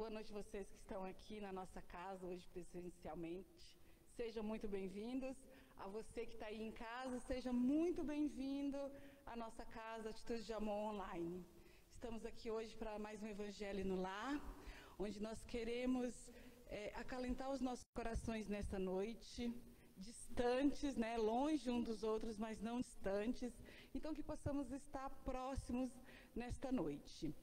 Boa noite vocês que estão aqui na nossa casa hoje presencialmente. Sejam muito bem-vindos. A você que está aí em casa, seja muito bem-vindo à nossa casa Atitude de Amor Online. Estamos aqui hoje para mais um Evangelho no Lar, onde nós queremos acalentar os nossos corações nesta noite, distantes, longe um dos outros, mas não distantes, então que possamos estar próximos nesta noite.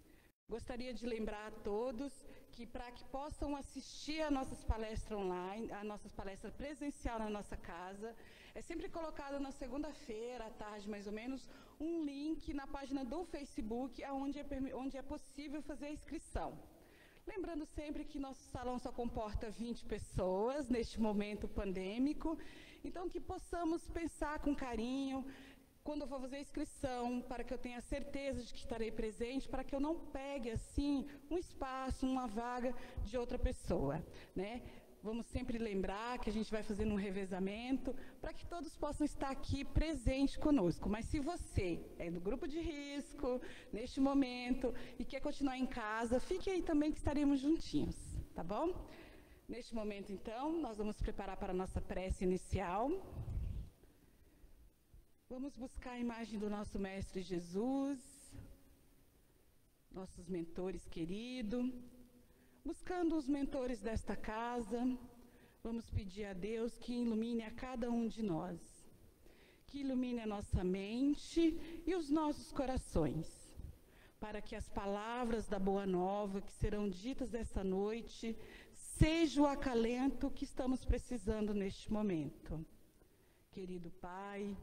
Gostaria de lembrar a todos que para que possam assistir a nossas palestras online, a nossas palestras presencial na nossa casa, é sempre colocado na segunda-feira à tarde, mais ou menos, um link na página do Facebook, onde é possível fazer a inscrição. Lembrando sempre que nosso salão só comporta 20 pessoas neste momento pandêmico, então que possamos pensar com carinho, quando eu for fazer a inscrição, para que eu tenha certeza de que estarei presente, para que eu não pegue, assim, um espaço, uma vaga de outra pessoa, Vamos sempre lembrar que a gente vai fazendo um revezamento, para que todos possam estar aqui presentes conosco. Mas se você é do grupo de risco, neste momento, e quer continuar em casa, fique aí também que estaremos juntinhos, tá bom? Neste momento, então, nós vamos preparar para a nossa prece inicial. Vamos buscar a imagem do nosso Mestre Jesus, nossos mentores queridos. Buscando os mentores desta casa, vamos pedir a Deus que ilumine a cada um de nós, que ilumine a nossa mente e os nossos corações, para que as palavras da Boa Nova que serão ditas essa noite sejam o acalento que estamos precisando neste momento. Querido Pai,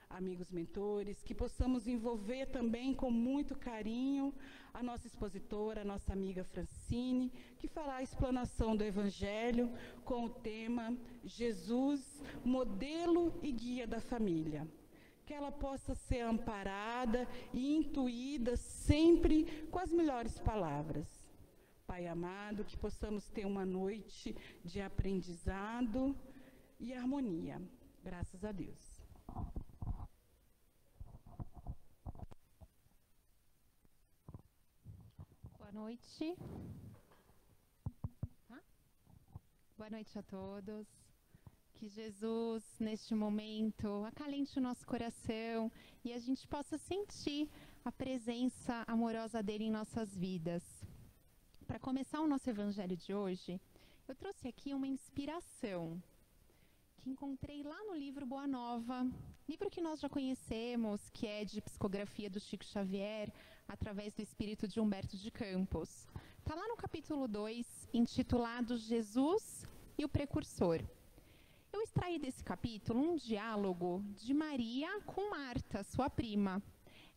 amigos mentores, que possamos envolver também com muito carinho a nossa expositora, a nossa amiga Francine, que fará a explanação do Evangelho com o tema Jesus, modelo e guia da família. Que ela possa ser amparada e intuída sempre com as melhores palavras. Pai amado, que possamos ter uma noite de aprendizado e harmonia. Graças a Deus. Boa noite. Boa noite a todos. Que Jesus, neste momento, acalente o nosso coração e a gente possa sentir a presença amorosa dele em nossas vidas. Para começar o nosso evangelho de hoje, eu trouxe aqui uma inspiração que encontrei lá no livro Boa Nova, livro que nós já conhecemos, que é de psicografia do Chico Xavier, através do espírito de Humberto de Campos. Está lá no capítulo 2, intitulado Jesus e o Precursor. Eu extraí desse capítulo um diálogo de Maria com Marta, sua prima.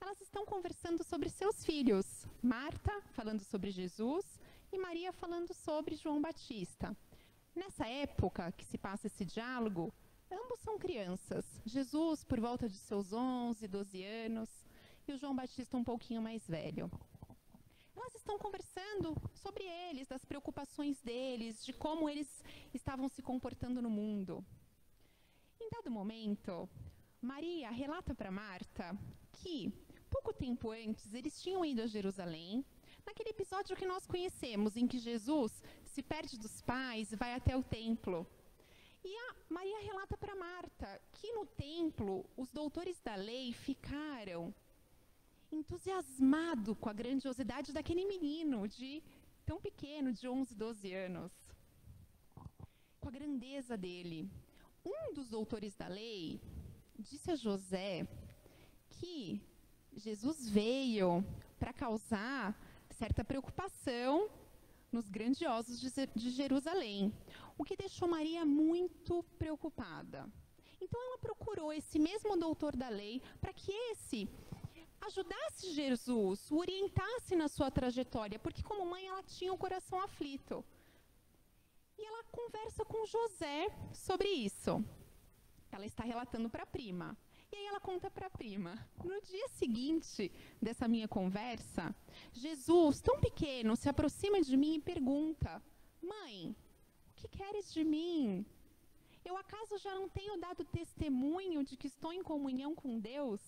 Elas estão conversando sobre seus filhos. Marta falando sobre Jesus e Maria falando sobre João Batista. Nessa época que se passa esse diálogo, ambos são crianças. Jesus por volta de seus 11, 12 anos e o João Batista um pouquinho mais velho. Elas estão conversando sobre eles, das preocupações deles, de como eles estavam se comportando no mundo. Em dado momento, Maria relata para Marta que, pouco tempo antes, eles tinham ido a Jerusalém, naquele episódio que nós conhecemos, em que Jesus se perde dos pais e vai até o templo. E a Maria relata para Marta que no templo os doutores da lei ficaram entusiasmados com a grandiosidade daquele menino tão pequeno, de 11, 12 anos, com a grandeza dele. Um dos doutores da lei disse a José que Jesus veio para causar certa preocupação nos grandiosos de Jerusalém, o que deixou Maria muito preocupada. Então ela procurou esse mesmo doutor da lei para que esse ajudasse Jesus, o orientasse na sua trajetória, porque como mãe ela tinha o coração aflito. E ela conversa com José sobre isso. Ela está relatando para a prima. E aí ela conta para a prima. No dia seguinte dessa minha conversa, Jesus, tão pequeno, se aproxima de mim e pergunta: mãe, o que queres de mim? Eu acaso já não tenho dado testemunho de que estou em comunhão com Deus?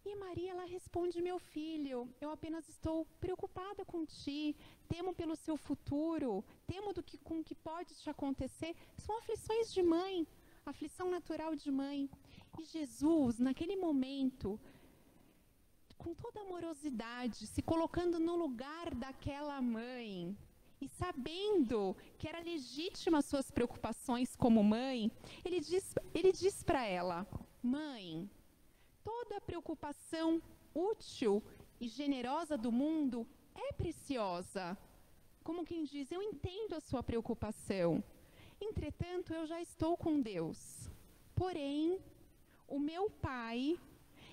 E Maria, ela responde: meu filho, eu apenas estou preocupada com ti, temo pelo seu futuro, temo com o que pode te acontecer. São aflições de mãe, aflição natural de mãe. E Jesus, naquele momento, com toda amorosidade, se colocando no lugar daquela mãe, e sabendo que era legítima as suas preocupações como mãe, ele diz para ela: mãe, toda preocupação útil e generosa do mundo é preciosa. Como quem diz, eu entendo a sua preocupação. Entretanto, eu já estou com Deus. Porém, o meu Pai,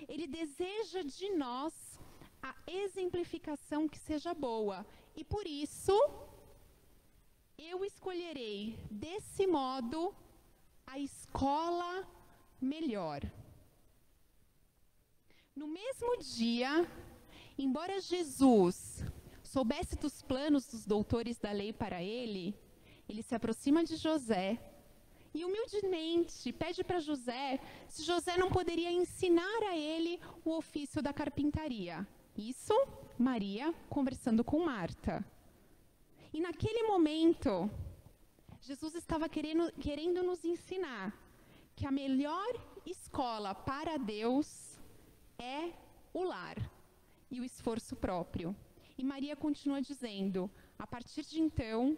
Ele deseja de nós a exemplificação que seja boa. E por isso, eu escolherei desse modo a escola melhor. No mesmo dia, embora Jesus soubesse dos planos dos doutores da lei para ele se aproxima de José e humildemente pede para José se José não poderia ensinar a ele o ofício da carpintaria. Isso, Maria conversando com Marta. E naquele momento, Jesus estava querendo nos ensinar que a melhor escola para Deus é o lar e o esforço próprio. E Maria continua dizendo: a partir de então,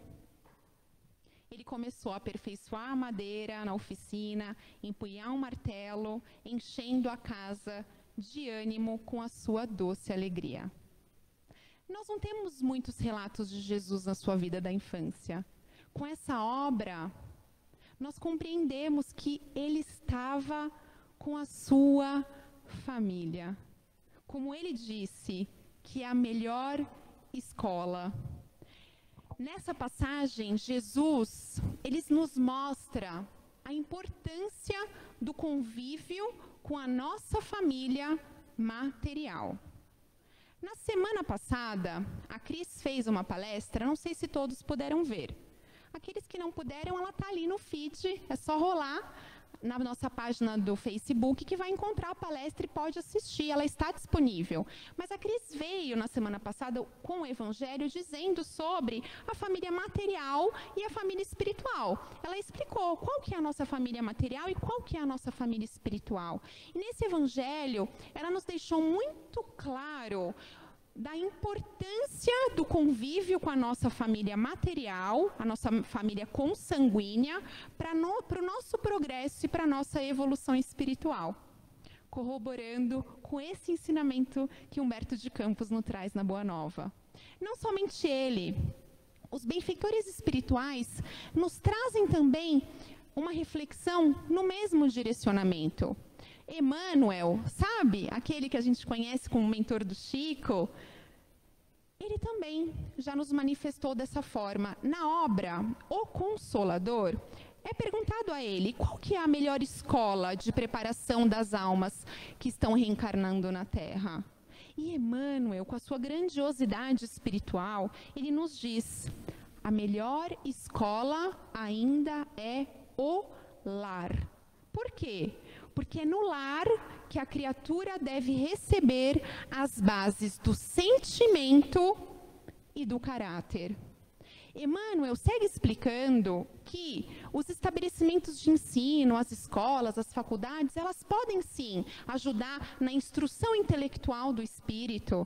ele começou a aperfeiçoar a madeira na oficina, empunhar um martelo, enchendo a casa de ânimo com a sua doce alegria. Nós não temos muitos relatos de Jesus na sua vida da infância. Com essa obra, nós compreendemos que ele estava com a sua família. Como ele disse, que é a melhor escola. Nessa passagem, Jesus, ele nos mostra a importância do convívio com a nossa família material. Na semana passada, a Cris fez uma palestra, não sei se todos puderam ver. Aqueles que não puderam, ela está ali no feed, é só rolar na nossa página do Facebook que vai encontrar a palestra e pode assistir, ela está disponível. Mas a Cris veio na semana passada com o Evangelho dizendo sobre a família material e a família espiritual. Ela explicou qual que é a nossa família material e qual que é a nossa família espiritual. E nesse Evangelho, ela nos deixou muito claro da importância do convívio com a nossa família material, a nossa família consanguínea, para o nosso progresso e para a nossa evolução espiritual. Corroborando com esse ensinamento que Humberto de Campos nos traz na Boa Nova. Não somente ele, os benfeitores espirituais nos trazem também uma reflexão no mesmo direcionamento. Emmanuel, sabe, aquele que a gente conhece como mentor do Chico, ele também já nos manifestou dessa forma. Na obra O Consolador, é perguntado a ele qual que é a melhor escola de preparação das almas que estão reencarnando na Terra. E Emmanuel, com a sua grandiosidade espiritual, ele nos diz: a melhor escola ainda é o lar. Por quê? Porque é no lar que a criatura deve receber as bases do sentimento e do caráter. Emmanuel segue explicando que os estabelecimentos de ensino, as escolas, as faculdades, elas podem sim ajudar na instrução intelectual do espírito.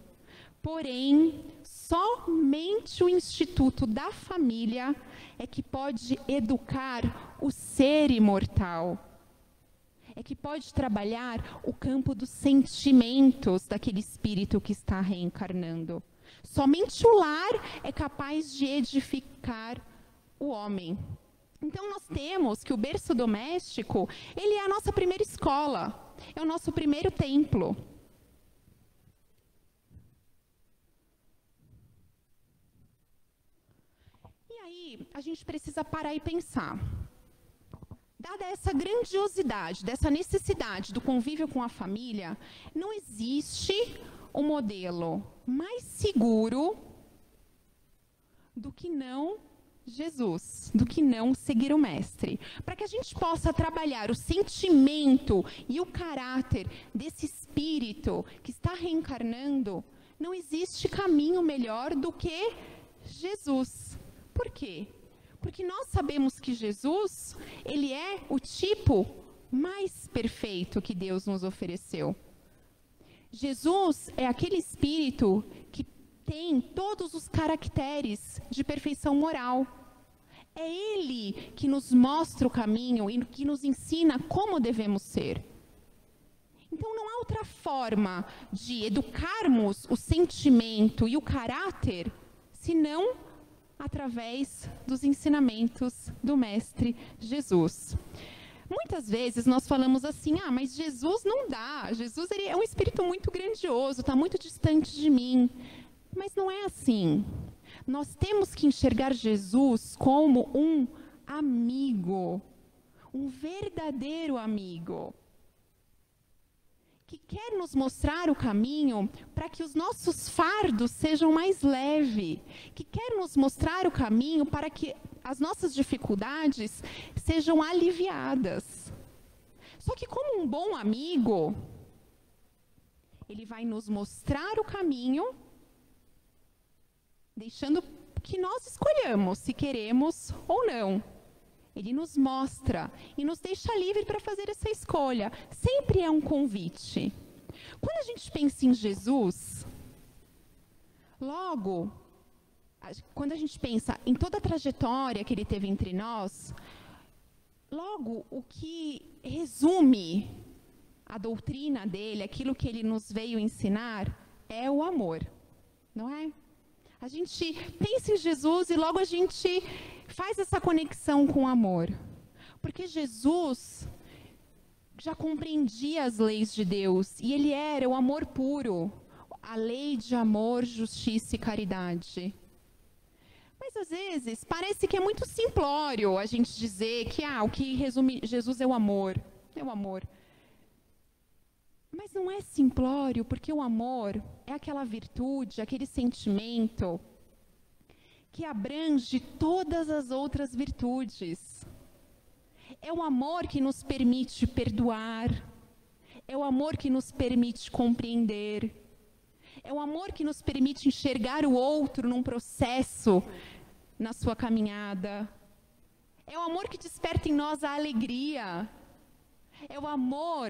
Porém, somente o Instituto da Família é que pode educar o ser imortal. É que pode trabalhar o campo dos sentimentos daquele espírito que está reencarnando. Somente o lar é capaz de edificar o homem. Então, nós temos que o berço doméstico, ele é a nossa primeira escola, é o nosso primeiro templo. E aí, a gente precisa parar e pensar. Dada essa grandiosidade, dessa necessidade do convívio com a família, não existe um modelo mais seguro do que não Jesus do que não seguir o Mestre. Para que a gente possa trabalhar o sentimento e o caráter desse espírito que está reencarnando, não existe caminho melhor do que Jesus. Por quê? Porque nós sabemos que Jesus, ele é o tipo mais perfeito que Deus nos ofereceu. Jesus é aquele espírito que tem todos os caracteres de perfeição moral. É ele que nos mostra o caminho e que nos ensina como devemos ser. Então não há outra forma de educarmos o sentimento e o caráter, senão através dos ensinamentos do Mestre Jesus. Muitas vezes nós falamos assim, mas Jesus não dá, Jesus ele é um espírito muito grandioso, está muito distante de mim. Mas não é assim. Nós temos que enxergar Jesus como um amigo, um verdadeiro amigo, que quer nos mostrar o caminho para que os nossos fardos sejam mais leves, que quer nos mostrar o caminho para que as nossas dificuldades sejam aliviadas. Só que como um bom amigo, ele vai nos mostrar o caminho, deixando que nós escolhamos se queremos ou não. Ele nos mostra e nos deixa livre para fazer essa escolha. Sempre é um convite. Quando a gente pensa em Jesus, logo, quando a gente pensa em toda a trajetória que ele teve entre nós, logo o que resume a doutrina dele, aquilo que ele nos veio ensinar, é o amor, não é? A gente pensa em Jesus e logo a gente faz essa conexão com o amor. Porque Jesus já compreendia as leis de Deus e ele era o amor puro, a lei de amor, justiça e caridade. Mas às vezes parece que é muito simplório a gente dizer que o que resume Jesus é o amor. É o amor. Mas não é simplório, porque o amor é aquela virtude, aquele sentimento que abrange todas as outras virtudes. É o amor que nos permite perdoar, é o amor que nos permite compreender, é o amor que nos permite enxergar o outro num processo na sua caminhada. É o amor que desperta em nós a alegria. É o amor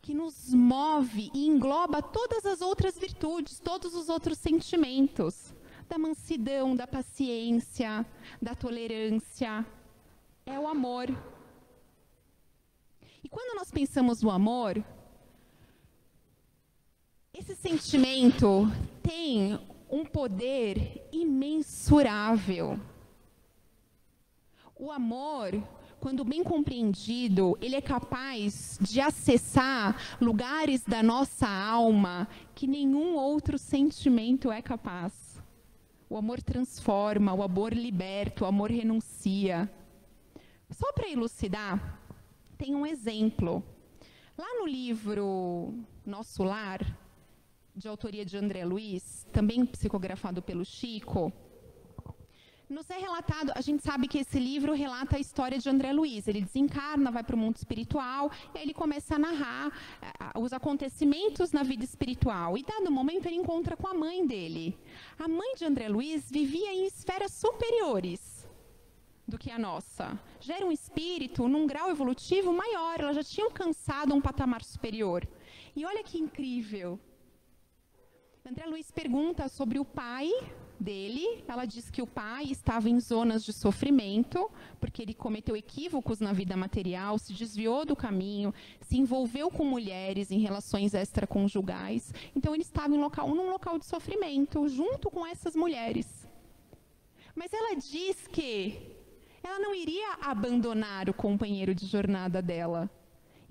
que nos move e engloba todas as outras virtudes, todos os outros sentimentos, da mansidão, da paciência, da tolerância. É o amor. E quando nós pensamos no amor, esse sentimento tem um poder imensurável. O amor, quando bem compreendido, ele é capaz de acessar lugares da nossa alma que nenhum outro sentimento é capaz. O amor transforma, o amor liberta, o amor renuncia. Só para elucidar, tem um exemplo. Lá no livro Nosso Lar, de autoria de André Luiz, também psicografado pelo Chico, nos é relatado, a gente sabe que esse livro relata a história de André Luiz. Ele desencarna, vai para o mundo espiritual, e aí ele começa a narrar os acontecimentos na vida espiritual. E, dado momento, ele encontra com a mãe dele. A mãe de André Luiz vivia em esferas superiores do que a nossa. Já era um espírito num grau evolutivo maior, ela já tinha alcançado um patamar superior. E olha que incrível. André Luiz pergunta sobre o pai dele. Ela diz que o pai estava em zonas de sofrimento, porque ele cometeu equívocos na vida material, se desviou do caminho, se envolveu com mulheres em relações extraconjugais. Então, ele estava num local de sofrimento, junto com essas mulheres. Mas ela diz que ela não iria abandonar o companheiro de jornada dela,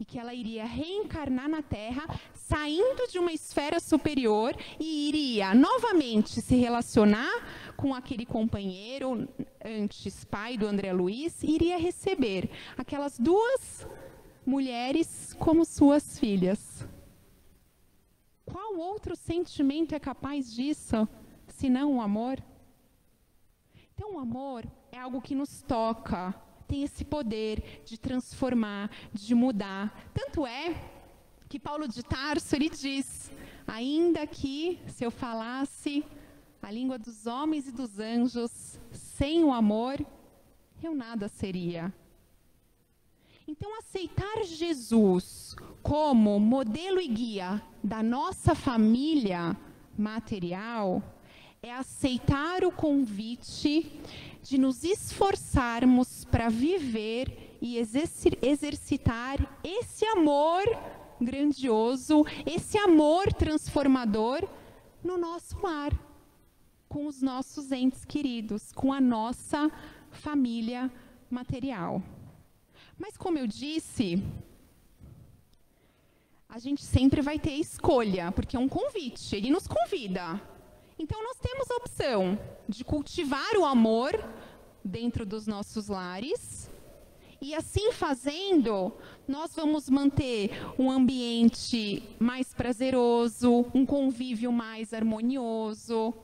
e que ela iria reencarnar na Terra, saindo de uma esfera superior, e iria novamente se relacionar com aquele companheiro, antes pai do André Luiz, e iria receber aquelas duas mulheres como suas filhas. Qual outro sentimento é capaz disso, senão o amor? Então, o amor é algo que nos toca, tem esse poder de transformar, de mudar. Tanto é que Paulo de Tarso, ele diz, ainda que se eu falasse a língua dos homens e dos anjos, sem o amor, eu nada seria. Então, aceitar Jesus como modelo e guia da nossa família material é aceitar o convite de nos esforçarmos para viver e exercitar esse amor grandioso, esse amor transformador no nosso lar, com os nossos entes queridos, com a nossa família material. Mas, como eu disse, a gente sempre vai ter escolha, porque é um convite, ele nos convida. Então, nós temos a opção de cultivar o amor dentro dos nossos lares, e assim fazendo, nós vamos manter um ambiente mais prazeroso, um convívio mais harmonioso,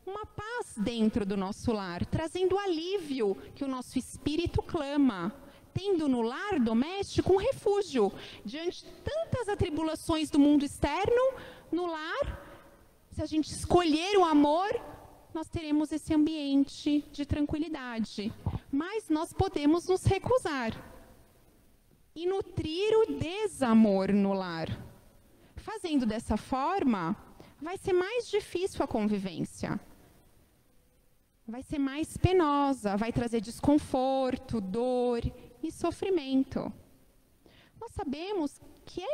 uma paz dentro do nosso lar, trazendo o alívio que o nosso espírito clama, tendo no lar doméstico um refúgio diante de tantas atribulações do mundo externo. No lar, se a gente escolher o amor, nós teremos esse ambiente de tranquilidade. Mas nós podemos nos recusar e nutrir o desamor no lar. Fazendo dessa forma, vai ser mais difícil a convivência. Vai ser mais penosa, vai trazer desconforto, dor e sofrimento. Nós sabemos que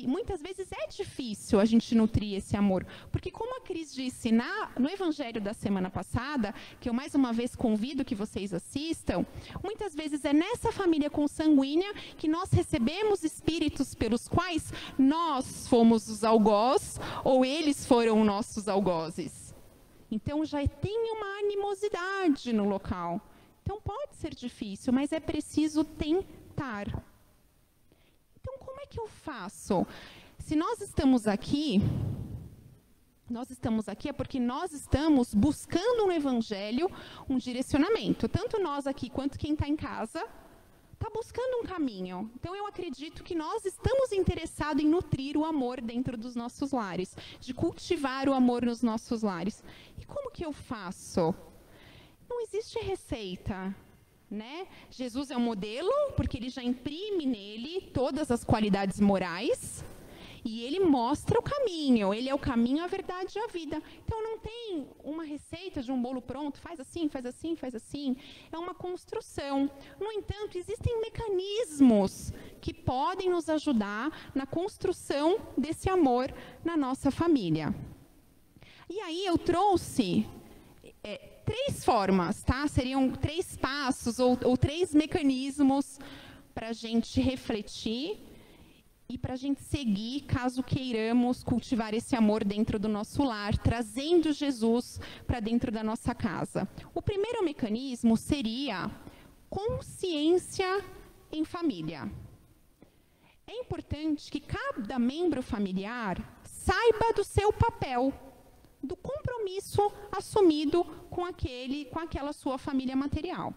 muitas vezes é difícil a gente nutrir esse amor, porque como a Cris disse no Evangelho da semana passada, que eu mais uma vez convido que vocês assistam, muitas vezes é nessa família consanguínea que nós recebemos espíritos pelos quais nós fomos os algoz, ou eles foram nossos algozes. Então já tem uma animosidade no local. Então pode ser difícil, mas é preciso tentar. Então, como é que eu faço? Se nós estamos aqui é porque nós estamos buscando no Evangelho um direcionamento. Tanto nós aqui quanto quem está em casa está buscando um caminho. Então, eu acredito que nós estamos interessados em nutrir o amor dentro dos nossos lares, de cultivar o amor nos nossos lares. E como que eu faço? Não existe receita. Né? Jesus é um modelo, porque ele já imprime nele todas as qualidades morais e ele mostra o caminho. Ele é o caminho, a verdade e a vida. Então, não tem uma receita de um bolo pronto, faz assim, faz assim, faz assim. É uma construção. No entanto, existem mecanismos que podem nos ajudar na construção desse amor na nossa família. E aí eu trouxe 3 formas, tá? Seriam 3 passos ou 3 mecanismos para a gente refletir e para a gente seguir, caso queiramos cultivar esse amor dentro do nosso lar, trazendo Jesus para dentro da nossa casa. O primeiro mecanismo seria consciência em família. É importante que cada membro familiar saiba do seu papel, do compromisso assumido com aquela sua família material.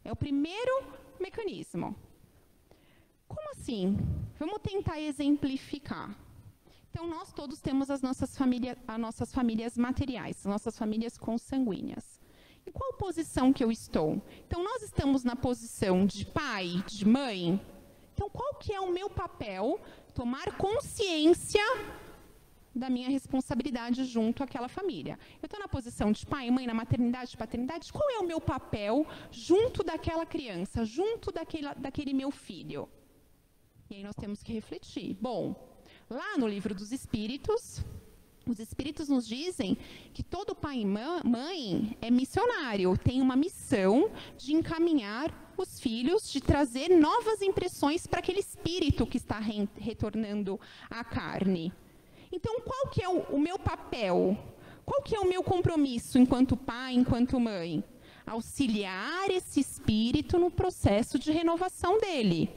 É o primeiro mecanismo. Como assim? Vamos tentar exemplificar. Então, nós todos temos as nossas famílias materiais, as nossas famílias consanguíneas. E qual posição que eu estou? Então, nós estamos na posição de pai, de mãe. Então, qual que é o meu papel? Tomar consciência da minha responsabilidade junto àquela família. Eu estou na posição de pai, mãe, na maternidade, paternidade. Qual é o meu papel junto daquela criança, junto daquele meu filho? E aí nós temos que refletir. Bom, lá no livro dos Espíritos, os Espíritos nos dizem que todo pai e mãe é missionário, tem uma missão de encaminhar os filhos, de trazer novas impressões para aquele espírito que está retornando à carne. Então, qual que é o meu papel? Qual que é o meu compromisso enquanto pai, enquanto mãe? Auxiliar esse espírito no processo de renovação dele,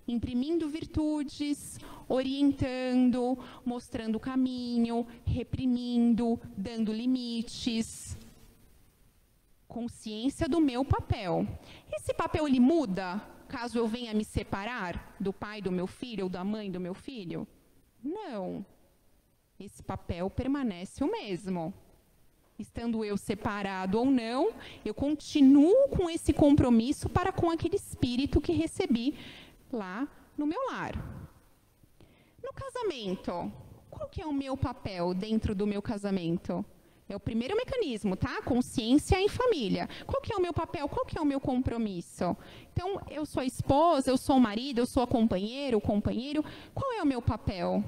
imprimindo virtudes, orientando, mostrando o caminho, reprimindo, dando limites. consciência do meu papel. Esse papel, ele muda caso eu venha me separar do pai do meu filho ou da mãe do meu filho? Não. Esse papel permanece o mesmo. Estando eu separado ou não, eu continuo com esse compromisso para com aquele espírito que recebi lá no meu lar. No casamento, qual que é o meu papel dentro do meu casamento? É o primeiro mecanismo, tá? Consciência em família. Qual que é o meu papel? Qual que é o meu compromisso? Então, eu sou a esposa, eu sou o marido, eu sou a companheira, o companheiro. Qual é o meu papel?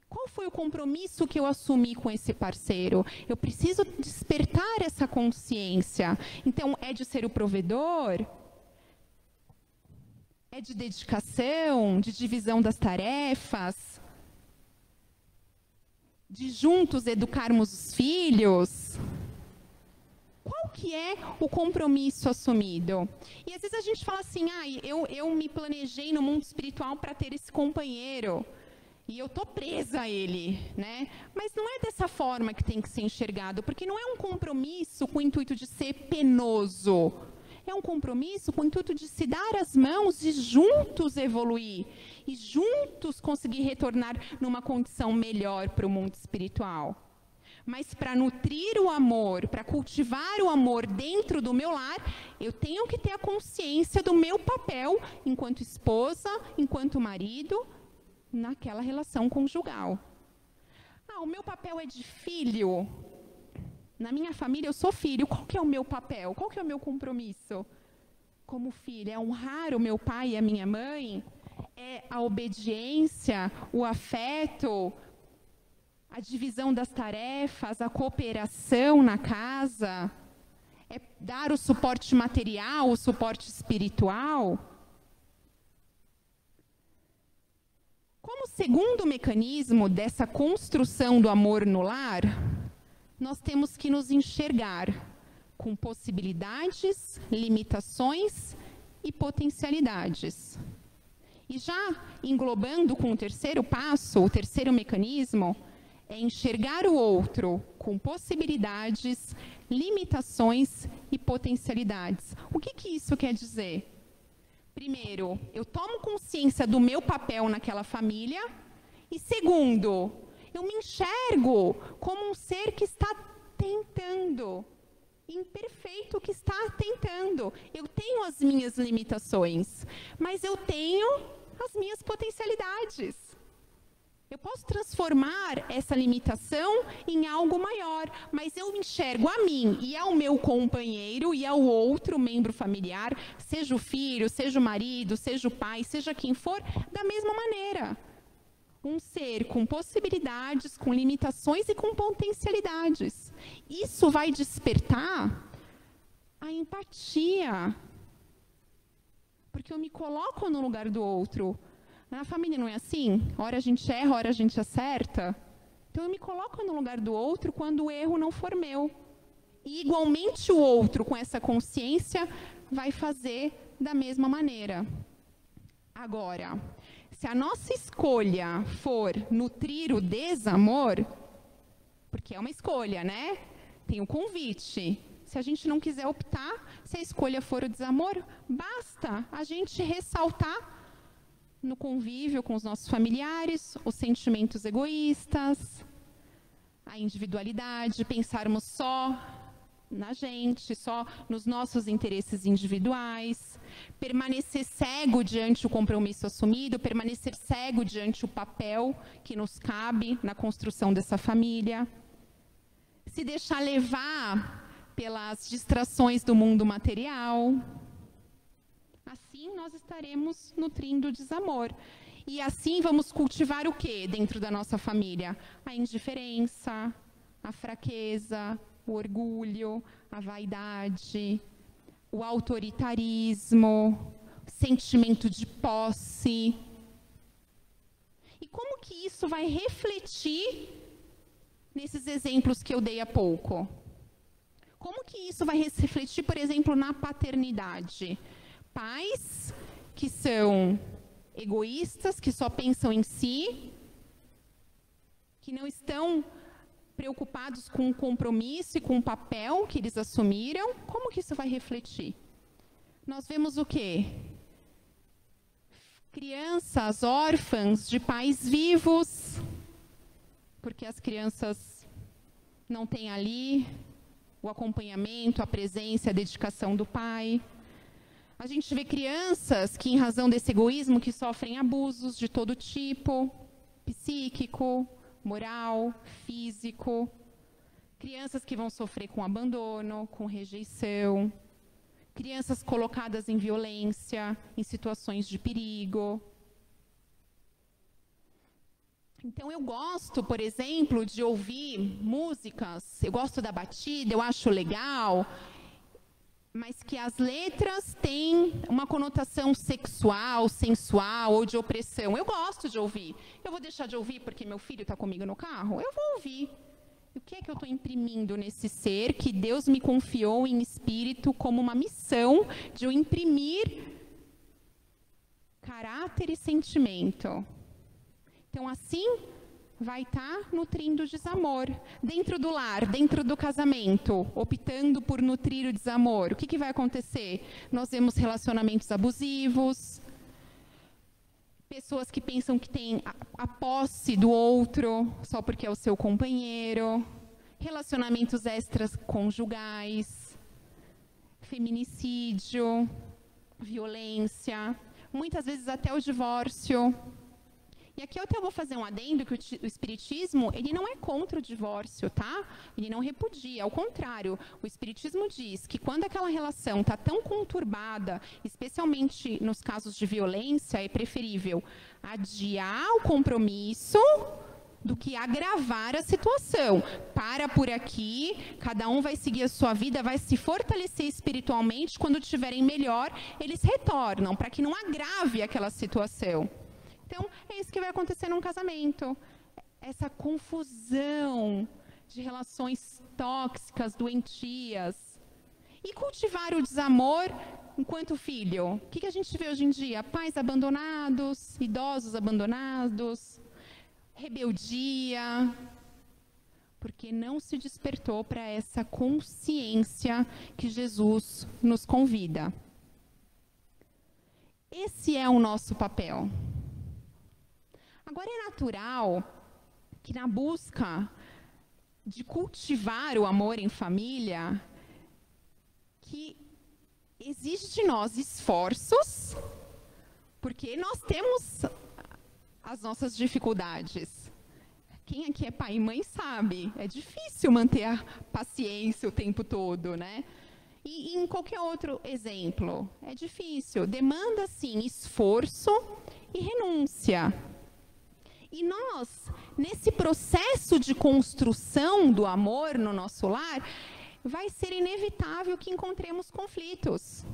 Qual foi o compromisso que eu assumi com esse parceiro? Eu preciso despertar essa consciência. Então, é de ser o provedor? É de dedicação, de divisão das tarefas? De juntos educarmos os filhos? Qual que é o compromisso assumido? E às vezes a gente fala assim, eu me planejei no mundo espiritual para ter esse companheiro, e eu estou presa a ele, né? Mas não é dessa forma que tem que ser enxergado, porque não é um compromisso com o intuito de ser penoso. É um compromisso com o intuito de se dar as mãos e juntos evoluir. E juntos conseguir retornar numa condição melhor para o mundo espiritual. Mas para nutrir o amor, para cultivar o amor dentro do meu lar, eu tenho que ter a consciência do meu papel enquanto esposa, enquanto marido, naquela relação conjugal. O meu papel é de filho. Na minha família eu sou filho. Qual que é o meu papel? Qual que é o meu compromisso? Como filho, é honrar o meu pai e a minha mãe? É a obediência, o afeto, a divisão das tarefas, a cooperação na casa? É dar o suporte material, o suporte espiritual? Como segundo mecanismo dessa construção do amor no lar, nós temos que nos enxergar com possibilidades, limitações e potencialidades. E já englobando com o terceiro passo, o terceiro mecanismo, é enxergar o outro com possibilidades, limitações e potencialidades. O que isso quer dizer? Primeiro, eu tomo consciência do meu papel naquela família. E segundo, eu me enxergo como um ser que está tentando, imperfeito que está tentando. Eu tenho as minhas limitações, mas eu tenho as minhas potencialidades. Eu posso transformar essa limitação em algo maior, mas eu enxergo a mim e ao meu companheiro e ao outro membro familiar, seja o filho, seja o marido, seja o pai, seja quem for, da mesma maneira. Um ser com possibilidades, com limitações e com potencialidades. Isso vai despertar a empatia. Porque eu me coloco no lugar do outro. Na família não é assim? Ora a gente erra, ora a gente acerta. Então eu me coloco no lugar do outro quando o erro não for meu. E igualmente o outro, com essa consciência, vai fazer da mesma maneira. Agora, se a nossa escolha for nutrir o desamor, porque é uma escolha, né? Tem o convite. Se a gente não quiser optar, se a escolha for o desamor, basta a gente ressaltar no convívio com os nossos familiares, os sentimentos egoístas, a individualidade, pensarmos só na gente, só nos nossos interesses individuais, permanecer cego diante o compromisso assumido, permanecer cego diante o papel que nos cabe na construção dessa família, se deixar levar pelas distrações do mundo material. Assim nós estaremos nutrindo o desamor. E assim vamos cultivar o quê dentro da nossa família? A indiferença, a fraqueza, o orgulho, a vaidade, o autoritarismo, o sentimento de posse. E como que isso vai refletir nesses exemplos que eu dei há pouco? Como que isso vai refletir, por exemplo, na paternidade? Pais que são egoístas, que só pensam em si, que não estão preocupados com o compromisso e com o papel que eles assumiram, como que isso vai refletir? Nós vemos o quê? Crianças órfãs de pais vivos, porque as crianças não têm ali o acompanhamento, a presença, a dedicação do pai. A gente vê crianças que, em razão desse egoísmo, que sofrem abusos de todo tipo, psíquico, moral, físico. Crianças que vão sofrer com abandono, com rejeição. Crianças colocadas em violência, em situações de perigo. Então, eu gosto, por exemplo, de ouvir músicas, eu gosto da batida, eu acho legal, mas que as letras têm uma conotação sexual, sensual ou de opressão. Eu gosto de ouvir. Eu vou deixar de ouvir porque meu filho está comigo no carro? Eu vou ouvir. O que é que eu estou imprimindo nesse ser que Deus me confiou em espírito como uma missão de eu imprimir caráter e sentimento? Então, assim, vai estar nutrindo o desamor. Dentro do lar, dentro do casamento, optando por nutrir o desamor, o que vai acontecer? Nós vemos relacionamentos abusivos, pessoas que pensam que têm a posse do outro só porque é o seu companheiro, relacionamentos extraconjugais, feminicídio, violência, muitas vezes até o divórcio. E aqui eu até vou fazer um adendo que o Espiritismo, ele não é contra o divórcio, tá? Ele não repudia, ao contrário, o Espiritismo diz que quando aquela relação está tão conturbada, especialmente nos casos de violência, é preferível adiar o compromisso do que agravar a situação. Para por aqui, cada um vai seguir a sua vida, vai se fortalecer espiritualmente, quando estiverem melhor, eles retornam, para que não agrave aquela situação. Então, é isso que vai acontecer num casamento. Essa confusão de relações tóxicas, doentias. E cultivar o desamor enquanto filho. O que a gente vê hoje em dia? Pais abandonados, idosos abandonados, rebeldia. Porque não se despertou para essa consciência que Jesus nos convida. Esse é o nosso papel. Agora, é natural que na busca de cultivar o amor em família, que exige de nós esforços, porque nós temos as nossas dificuldades. Quem aqui é pai e mãe sabe, é difícil manter a paciência o tempo todo, né? E em qualquer outro exemplo, é difícil, demanda, sim, esforço e renúncia. E nós, nesse processo de construção do amor no nosso lar, vai ser inevitável que encontremos conflitos.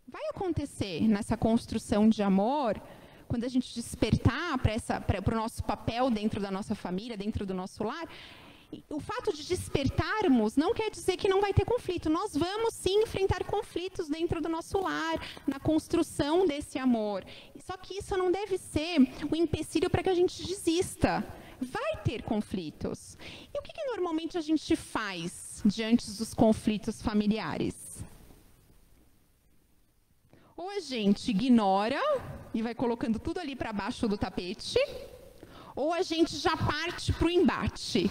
Vai acontecer nessa construção de amor, quando a gente despertar para o nosso papel dentro da nossa família, dentro do nosso lar. O fato de despertarmos não quer dizer que não vai ter conflito. Nós vamos, sim, enfrentar conflitos dentro do nosso lar, na construção desse amor. Só que isso não deve ser um empecilho para que a gente desista. Vai ter conflitos. E o que normalmente a gente faz diante dos conflitos familiares? Ou a gente ignora e vai colocando tudo ali para baixo do tapete, ou a gente já parte para o embate,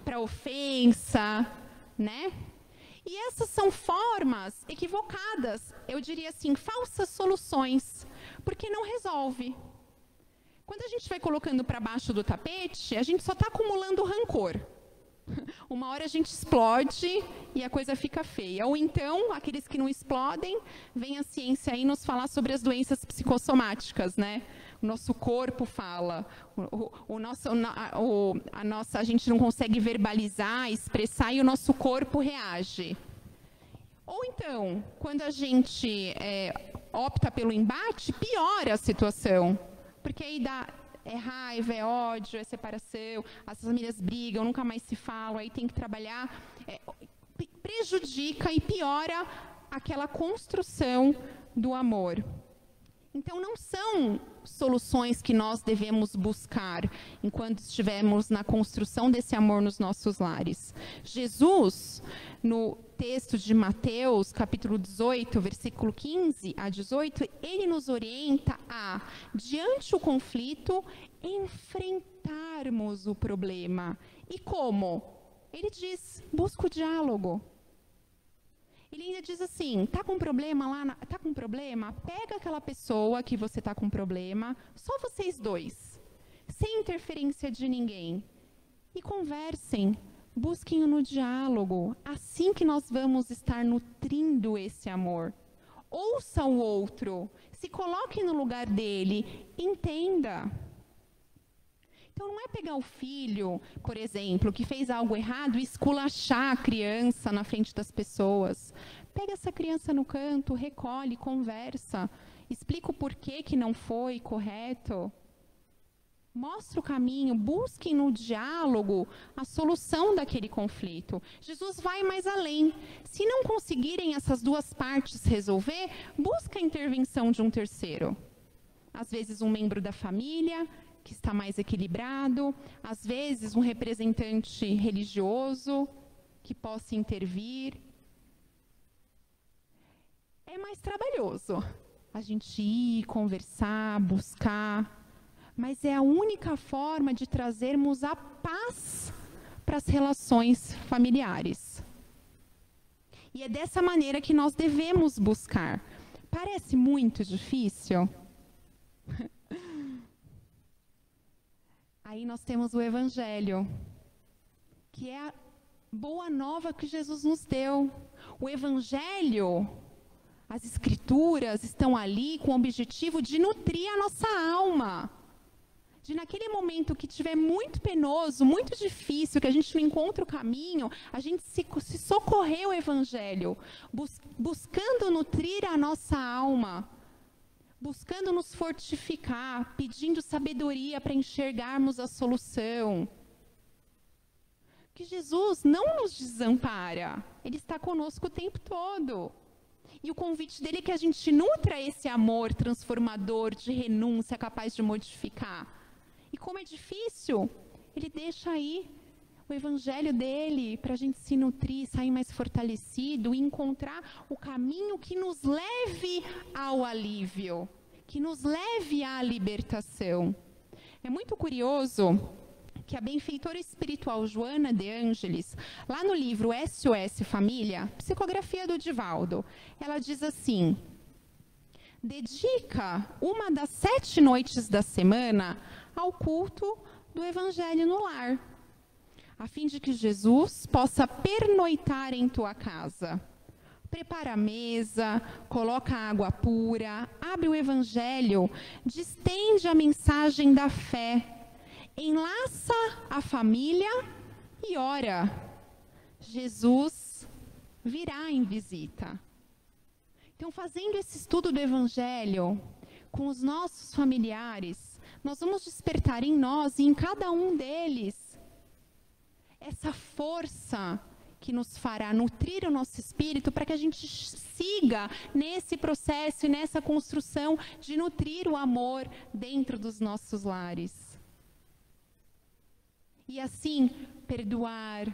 para a ofensa, né? E essas são formas equivocadas, eu diria assim, falsas soluções, porque não resolve. Quando a gente vai colocando para baixo do tapete, a gente só está acumulando rancor. Uma hora a gente explode e a coisa fica feia. Ou então, aqueles que não explodem, vem a ciência aí nos falar sobre as doenças psicossomáticas, né? O nosso corpo fala, a gente não consegue verbalizar, expressar e o nosso corpo reage. Ou então, quando a gente opta pelo embate, piora a situação, porque aí é raiva, é ódio, é separação, as famílias brigam, nunca mais se falam, aí tem que trabalhar, prejudica e piora aquela construção do amor. Então, não são soluções que nós devemos buscar enquanto estivermos na construção desse amor nos nossos lares. Jesus, no texto de Mateus, capítulo 18, versículo 15 a 18, ele nos orienta a, diante do conflito, enfrentarmos o problema. E como? Ele diz, busca o diálogo. Ele ainda diz assim, tá com problema lá, tá com problema? Pega aquela pessoa que você tá com problema, só vocês dois, sem interferência de ninguém, e conversem, busquem no diálogo, assim que nós vamos estar nutrindo esse amor. Ouça o outro, se coloque no lugar dele, entenda. Então, não é pegar o filho, por exemplo, que fez algo errado e esculachar a criança na frente das pessoas. Pega essa criança no canto, recolhe, conversa, explica o porquê que não foi correto. Mostra o caminho, busquem no diálogo a solução daquele conflito. Jesus vai mais além. Se não conseguirem essas duas partes resolver, busca a intervenção de um terceiro. Às vezes, um membro da família, que está mais equilibrado, às vezes um representante religioso que possa intervir. É mais trabalhoso a gente ir, conversar, buscar, mas é a única forma de trazermos a paz para as relações familiares. E é dessa maneira que nós devemos buscar. Parece muito difícil? Aí nós temos o Evangelho, que é a boa nova que Jesus nos deu. O Evangelho, as Escrituras estão ali com o objetivo de nutrir a nossa alma. De naquele momento que estiver muito penoso, muito difícil, que a gente não encontra o caminho, a gente se socorrer ao Evangelho, buscando nutrir a nossa alma, buscando nos fortificar, pedindo sabedoria para enxergarmos a solução. Que Jesus não nos desampara, Ele está conosco o tempo todo. E o convite dele é que a gente nutra esse amor transformador, de renúncia, capaz de modificar. E como é difícil, Ele deixa aí o Evangelho dele para a gente se nutrir, sair mais fortalecido e encontrar o caminho que nos leve ao alívio, que nos leve à libertação. É muito curioso que a benfeitora espiritual Joana de Ângeles, lá no livro SOS Família, psicografia do Divaldo, ela diz assim: dedica uma das 7 noites da semana ao culto do Evangelho no lar, a fim de que Jesus possa pernoitar em tua casa. Prepara a mesa, coloca água pura, abre o Evangelho, distende a mensagem da fé, enlaça a família e ora. Jesus virá em visita. Então, fazendo esse estudo do Evangelho com os nossos familiares, nós vamos despertar em nós e em cada um deles essa força que nos fará nutrir o nosso espírito para que a gente siga nesse processo e nessa construção de nutrir o amor dentro dos nossos lares. E assim, perdoar.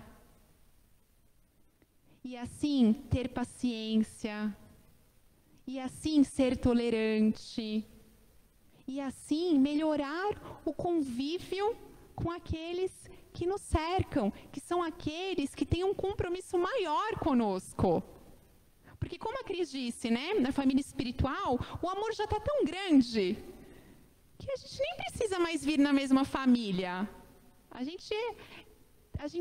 E assim, ter paciência. E assim, ser tolerante. E assim, melhorar o convívio com aqueles que nos cercam, que são aqueles que têm um compromisso maior conosco. Porque como a Cris disse, né, na família espiritual, o amor já está tão grande que a gente nem precisa mais vir na mesma família. A gente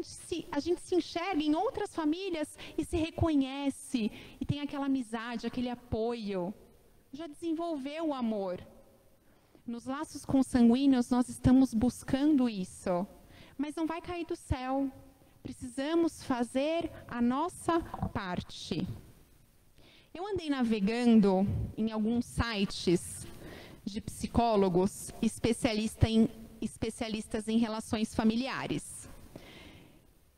se enxerga em outras famílias e se reconhece, e tem aquela amizade, aquele apoio. Já desenvolveu o amor. Nos laços consanguíneos nós estamos buscando isso. Mas não vai cair do céu. Precisamos fazer a nossa parte. Eu andei navegando em alguns sites de psicólogos especialistas em relações familiares.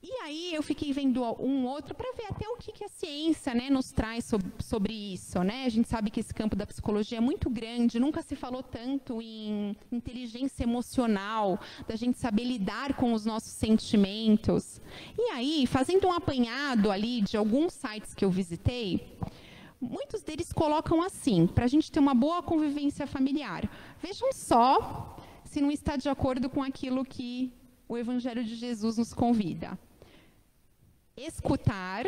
E aí eu fiquei vendo um outro para ver até o que a ciência, né, nos traz sobre isso, né? A gente sabe que esse campo da psicologia é muito grande, nunca se falou tanto em inteligência emocional, da gente saber lidar com os nossos sentimentos. E aí, fazendo um apanhado ali de alguns sites que eu visitei, muitos deles colocam assim, para a gente ter uma boa convivência familiar. Vejam só se não está de acordo com aquilo que o Evangelho de Jesus nos convida. Escutar,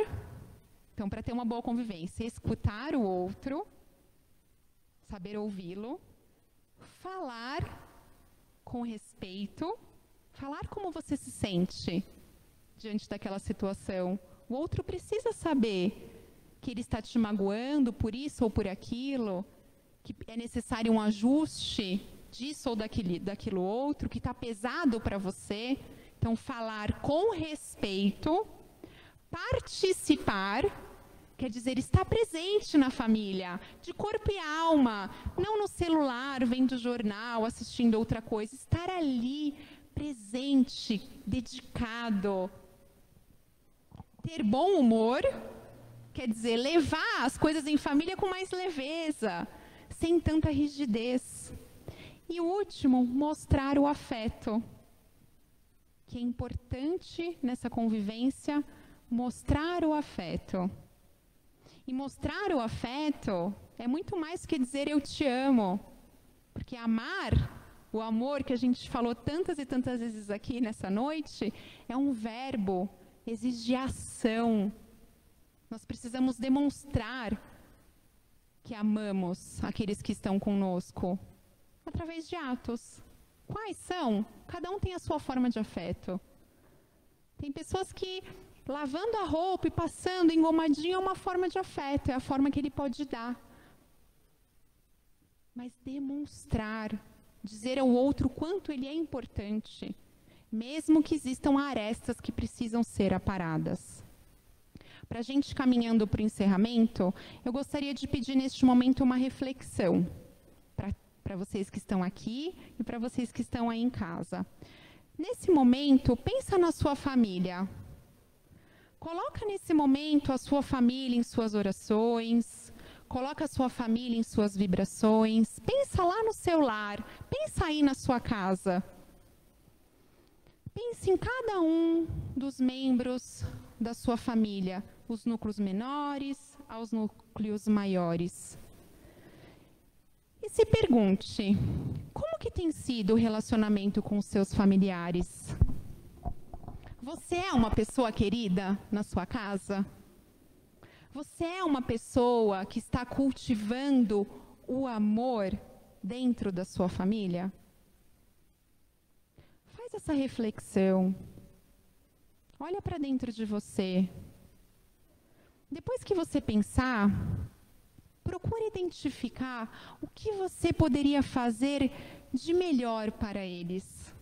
então, para ter uma boa convivência, escutar o outro, saber ouvi-lo, falar com respeito, falar como você se sente diante daquela situação. O outro precisa saber que ele está te magoando por isso ou por aquilo, que é necessário um ajuste disso ou daquilo outro, que está pesado para você. Então, falar com respeito. Participar, quer dizer, estar presente na família, de corpo e alma, não no celular, vendo jornal, assistindo outra coisa, estar ali, presente, dedicado. Ter bom humor, quer dizer, levar as coisas em família com mais leveza, sem tanta rigidez. E o último, mostrar o afeto, que é importante nessa convivência, mostrar o afeto. E mostrar o afeto é muito mais que dizer eu te amo. Porque amar, o amor que a gente falou tantas e tantas vezes aqui nessa noite, é um verbo, exige ação. Nós precisamos demonstrar que amamos aqueles que estão conosco através de atos. Quais são? Cada um tem a sua forma de afeto. Tem pessoas que lavando a roupa e passando engomadinho é uma forma de afeto, é a forma que ele pode dar. Mas demonstrar, dizer ao outro quanto ele é importante, mesmo que existam arestas que precisam ser aparadas. Para a gente caminhando para o encerramento, eu gostaria de pedir neste momento uma reflexão para vocês que estão aqui e para vocês que estão aí em casa. Nesse momento, pensa na sua família. Coloca nesse momento a sua família em suas orações, coloca a sua família em suas vibrações, pensa lá no seu lar, pensa aí na sua casa. Pense em cada um dos membros da sua família, os núcleos menores aos núcleos maiores. E se pergunte, como que tem sido o relacionamento com os seus familiares? Você é uma pessoa querida na sua casa? Você é uma pessoa que está cultivando o amor dentro da sua família? Faz essa reflexão. Olha para dentro de você. Depois que você pensar, procure identificar o que você poderia fazer de melhor para eles.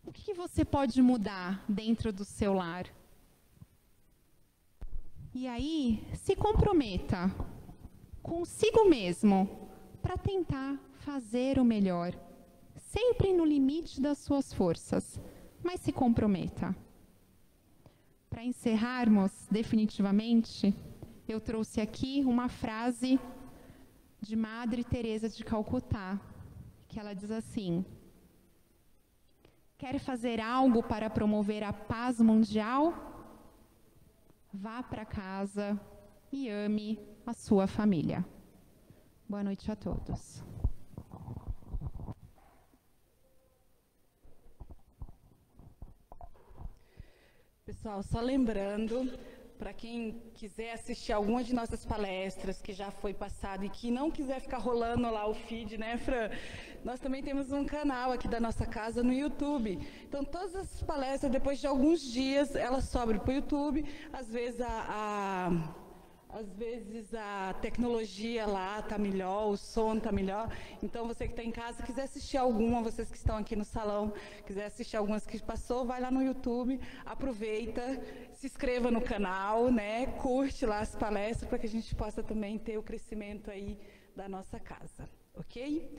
O que você pode mudar dentro do seu lar? E aí, se comprometa consigo mesmo para tentar fazer o melhor, sempre no limite das suas forças, mas se comprometa. Para encerrarmos definitivamente, eu trouxe aqui uma frase de Madre Teresa de Calcutá, que ela diz assim: quer fazer algo para promover a paz mundial? Vá para casa e ame a sua família. Boa noite a todos. Pessoal, só lembrando, para quem quiser assistir alguma de nossas palestras que já foi passado e que não quiser ficar rolando lá o feed, né, Fran? Nós também temos um canal aqui da nossa casa no YouTube. Então, todas as palestras, depois de alguns dias, elas sobem para o YouTube. Às vezes a tecnologia lá está melhor, o som está melhor. Então, você que está em casa, quiser assistir alguma, vocês que estão aqui no salão, quiser assistir algumas que passou, vai lá no YouTube, aproveita, se inscreva no canal, né? Curte lá as palestras para que a gente possa também ter o crescimento aí da nossa casa, ok?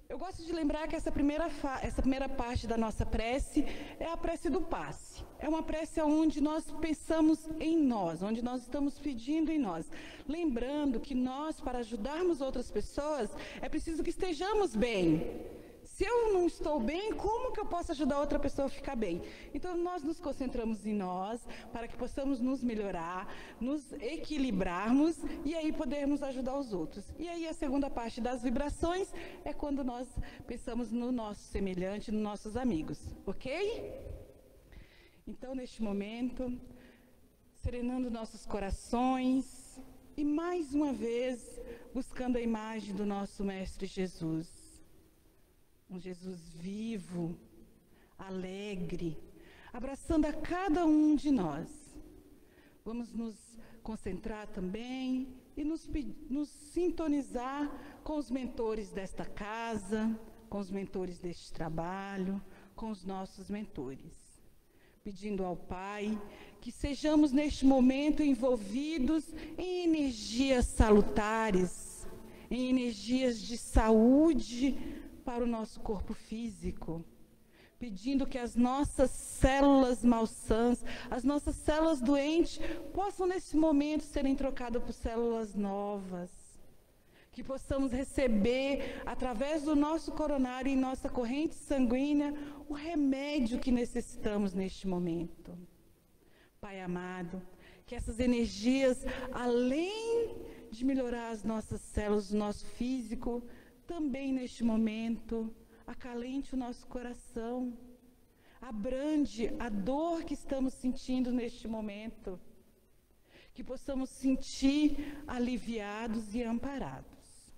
eu gosto de lembrar que essa primeira parte da nossa prece é a prece do passe. É uma prece onde nós pensamos em nós, onde nós estamos pedindo em nós. Lembrando que nós, para ajudarmos outras pessoas, é preciso que estejamos bem. Se eu não estou bem, como que eu posso ajudar outra pessoa a ficar bem? Então, nós nos concentramos em nós, para que possamos nos melhorar, nos equilibrarmos e aí podermos ajudar os outros. E aí, a segunda parte das vibrações é quando nós pensamos no nosso semelhante, nos nossos amigos, ok? Então, neste momento, serenando nossos corações e, mais uma vez, buscando a imagem do nosso Mestre Jesus. Um Jesus vivo, alegre, abraçando a cada um de nós. Vamos nos concentrar também e nos sintonizar com os mentores desta casa, com os mentores deste trabalho, com os nossos mentores. Pedindo ao Pai que sejamos neste momento envolvidos em energias salutares, em energias de saúde, para o nosso corpo físico, pedindo que as nossas células malsãs, as nossas células doentes, possam nesse momento serem trocadas por células novas, que possamos receber, através do nosso coronário e nossa corrente sanguínea, o remédio que necessitamos neste momento. Pai amado, que essas energias, além de melhorar as nossas células, o nosso físico, também neste momento, acalente o nosso coração, abrande a dor que estamos sentindo neste momento, que possamos sentir aliviados e amparados.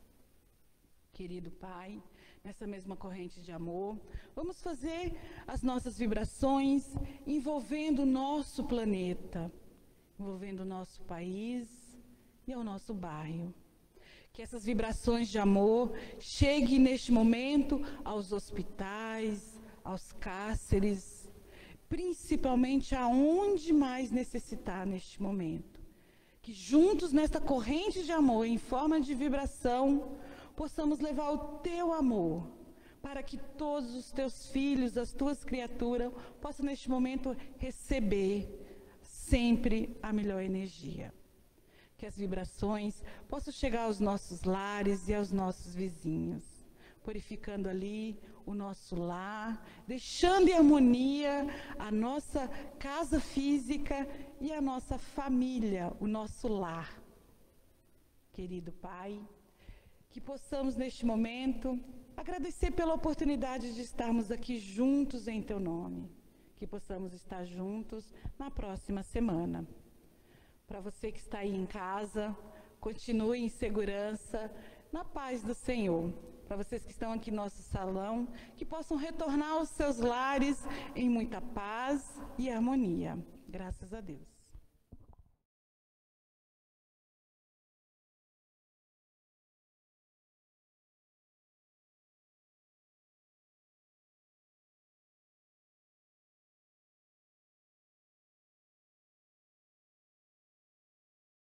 Querido Pai, nessa mesma corrente de amor, vamos fazer as nossas vibrações envolvendo o nosso planeta, envolvendo o nosso país e o nosso bairro. Que essas vibrações de amor cheguem neste momento aos hospitais, aos cárceres, principalmente aonde mais necessitar neste momento. Que juntos nesta corrente de amor, em forma de vibração, possamos levar o teu amor, para que todos os teus filhos, as tuas criaturas, possam neste momento receber sempre a melhor energia. Que as vibrações possam chegar aos nossos lares e aos nossos vizinhos, purificando ali o nosso lar, deixando em harmonia a nossa casa física e a nossa família, o nosso lar. Querido Pai, que possamos neste momento agradecer pela oportunidade de estarmos aqui juntos em Teu nome, que possamos estar juntos na próxima semana. Para você que está aí em casa, continue em segurança, na paz do Senhor. Para vocês que estão aqui no nosso salão, que possam retornar aos seus lares em muita paz e harmonia. Graças a Deus.